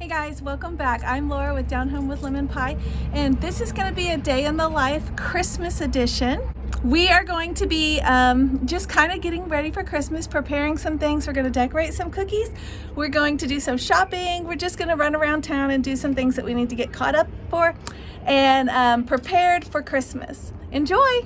Hey guys, welcome back. I'm Laura with Down Home with Lemon Pie, and this is going to be a day in the life Christmas edition. We are going to be just kind of getting ready for Christmas, preparing some things. We're going to decorate some cookies. We're going to do some shopping. We're just going to run around town and do some things that we need to get caught up for and prepared for Christmas. Enjoy!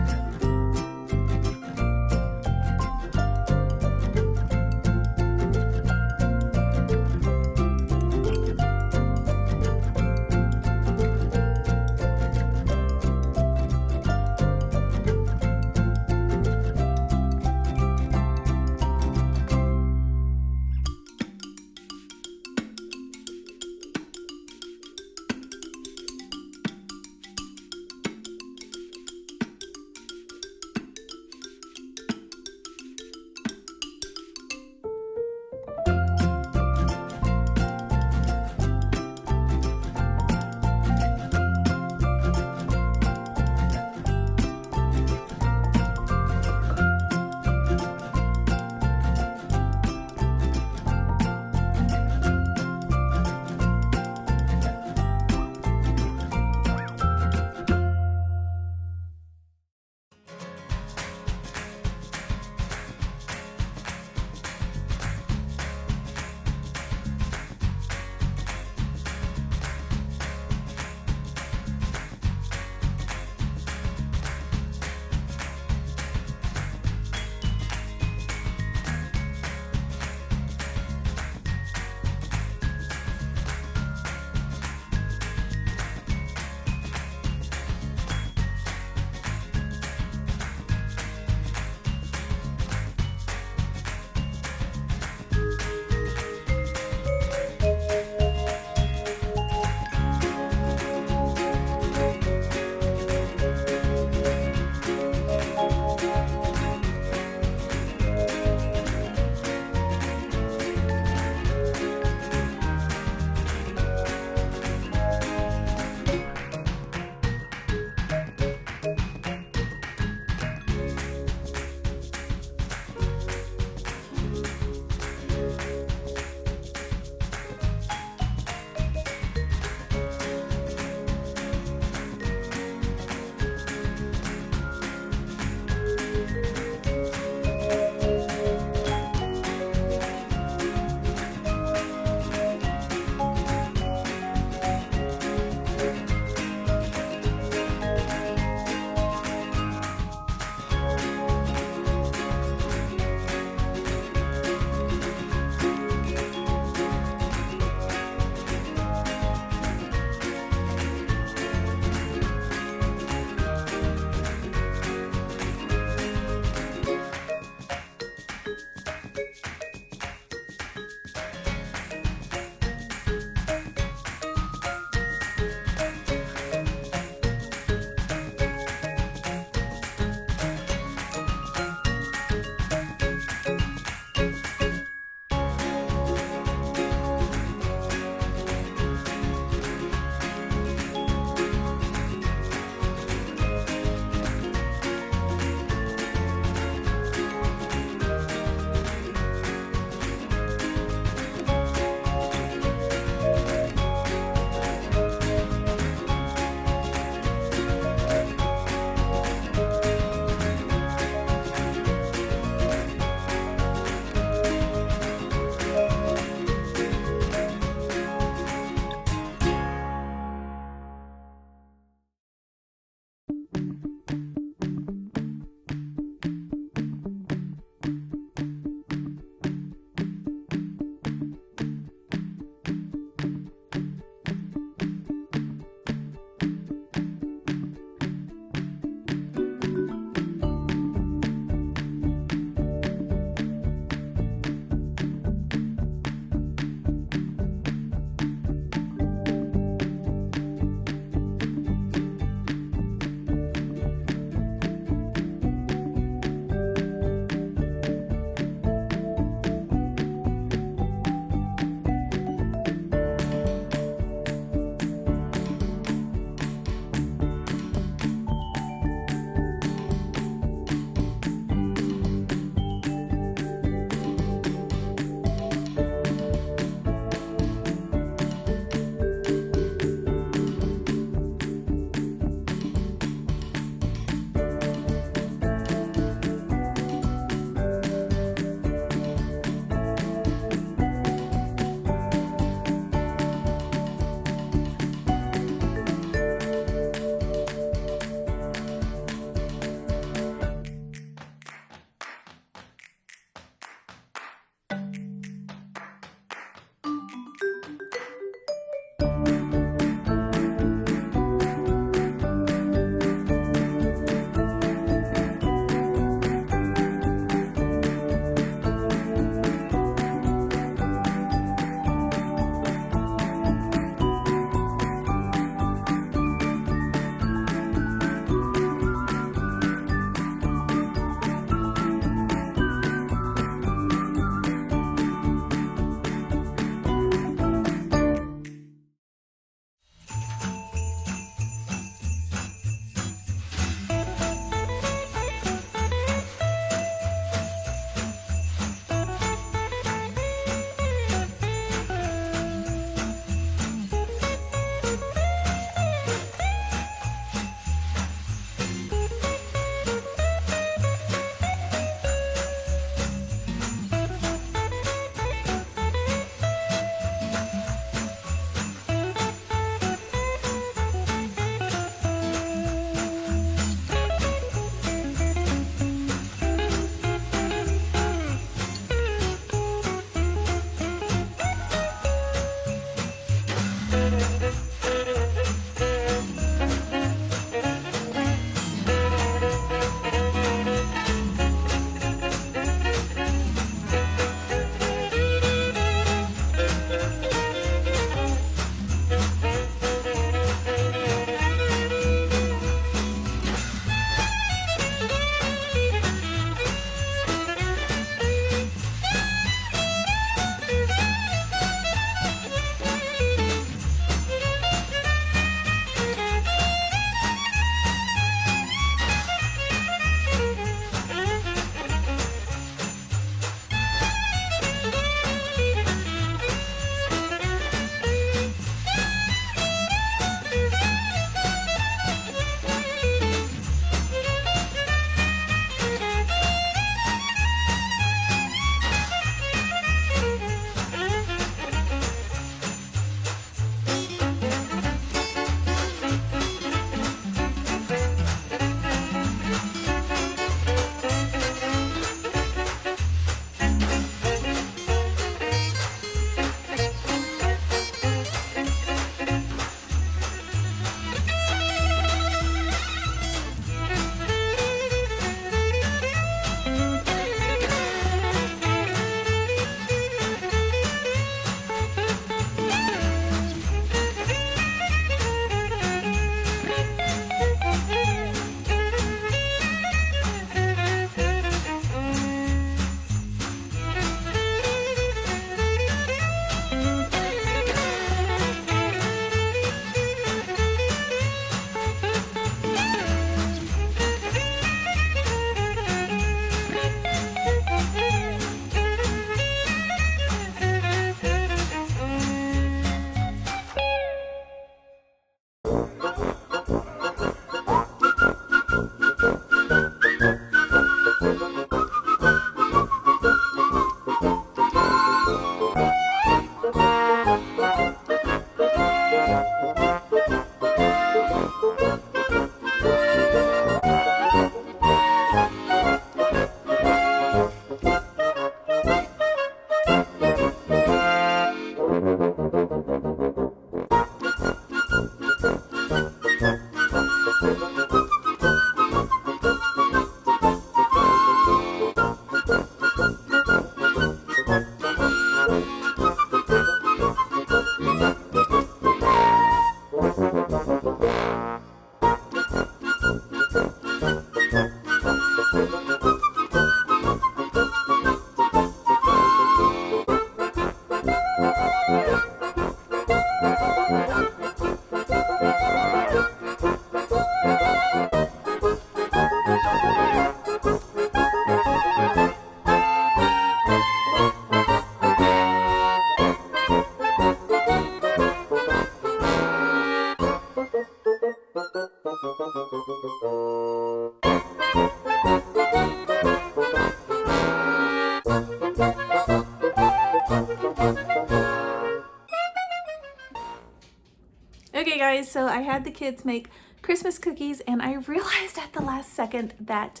Okay guys, so I had the kids make Christmas cookies and I realized at the last second that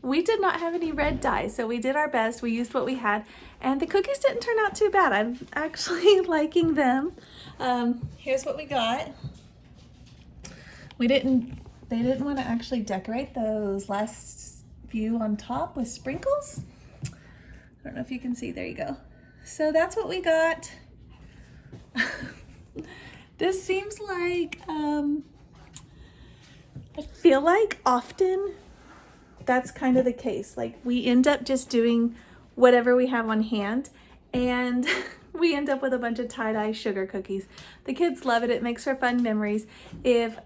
we did not have any red dye, so we did our best. We used what we had and the cookies didn't turn out too bad. I'm actually liking them. Here's what we got. They didn't want to actually decorate those last few on top with sprinkles. I don't know if you can see, there you go. So that's what we got. This seems like, I feel like often that's kind of the case. Like we end up just doing whatever we have on hand and we end up with a bunch of tie-dye sugar cookies. The kids love it. It makes for fun memories. If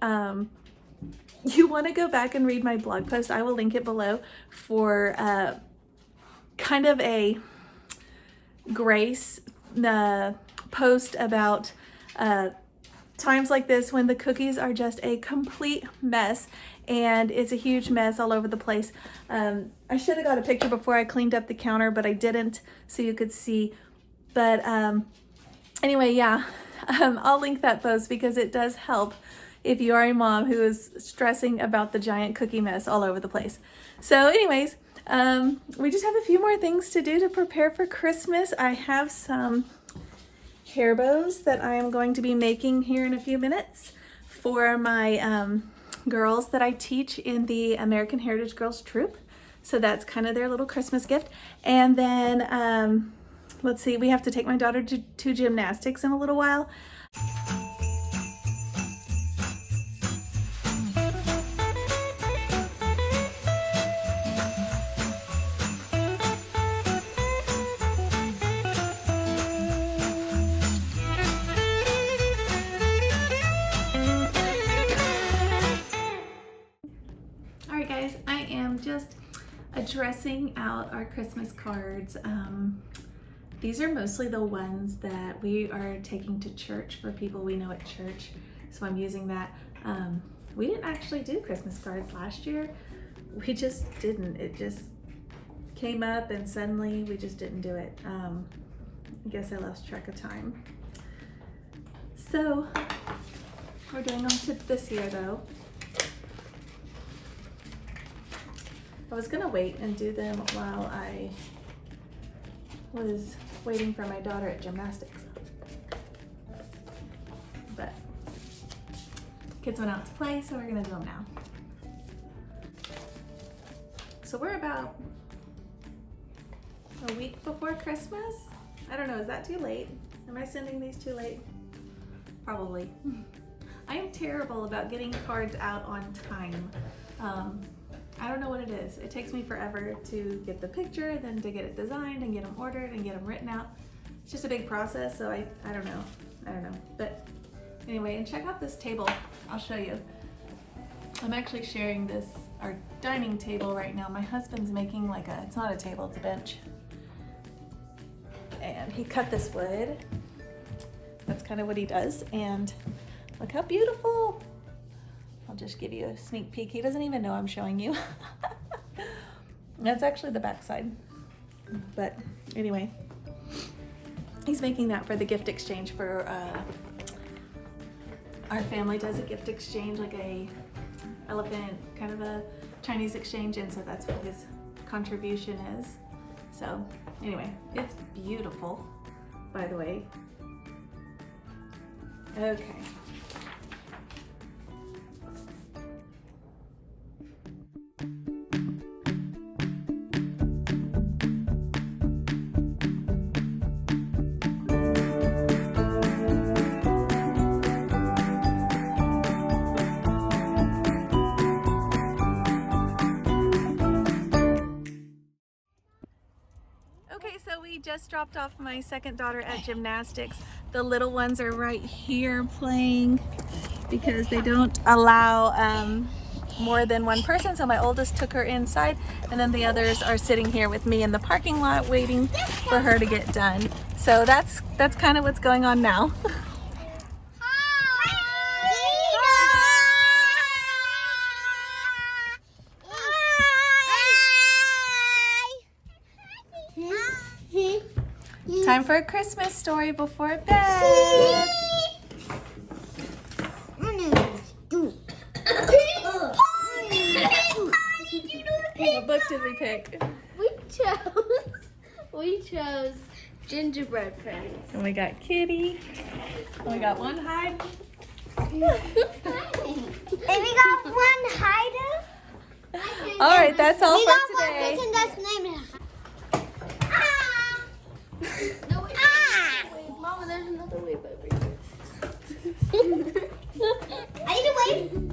you want to go back and read my blog post, I will link it below for kind of a grace post about times like this when the cookies are just a complete mess and it's a huge mess all over the place. I should have got a picture before I cleaned up the counter, but I didn't, so you could see. But anyway, yeah, I'll link that post because it does help if you are a mom who is stressing about the giant cookie mess all over the place. So anyways, we just have a few more things to do to prepare for Christmas. I have some hair bows that I am going to be making here in a few minutes for my girls that I teach in the American Heritage Girls Troop. So that's kind of their little Christmas gift. And then, let's see, we have to take my daughter to gymnastics in a little while. Alright guys, I am just addressing out our Christmas cards. These are mostly the ones that we are taking to church for people we know at church, so I'm using that. We didn't actually do Christmas cards last year. We just didn't. It just came up and suddenly we just didn't do it. I guess I lost track of time. So we're doing them to this year though. I was gonna wait and do them while I was waiting for my daughter at gymnastics, but kids went out to play, so we're gonna do them now. So we're about a week before Christmas. I don't know, is that too late? Am I sending these too late? Probably. I am terrible about getting cards out on time. I don't know what it is. It takes me forever to get the picture, then to get it designed and get them ordered and get them written out. It's just a big process, so I don't know. But anyway, and check out this table. I'll show you. I'm actually sharing this, our dining table right now. My husband's making like a, it's not a table, it's a bench. And he cut this wood. That's kind of what he does. And look how beautiful. I'll just give you a sneak peek. He doesn't even know I'm showing you. That's actually the back side. But anyway, he's making that for the gift exchange for, our family does a gift exchange, like a elephant, kind of a Chinese exchange, and so that's what his contribution is. So anyway, it's beautiful, by the way. Okay. So we just dropped off my second daughter at gymnastics. The little ones are right here playing because they don't allow more than one person. So my oldest took her inside and then the others are sitting here with me in the parking lot waiting for her to get done. So that's kind of what's going on now. Time for a Christmas story before bed. What book did we pick? We chose Gingerbread Friends. And we got Kitty. And we got one hide. And we got one hider. All right, that's all for today. One that's named No, wait. Mama, there's another wave over here. I need to wave.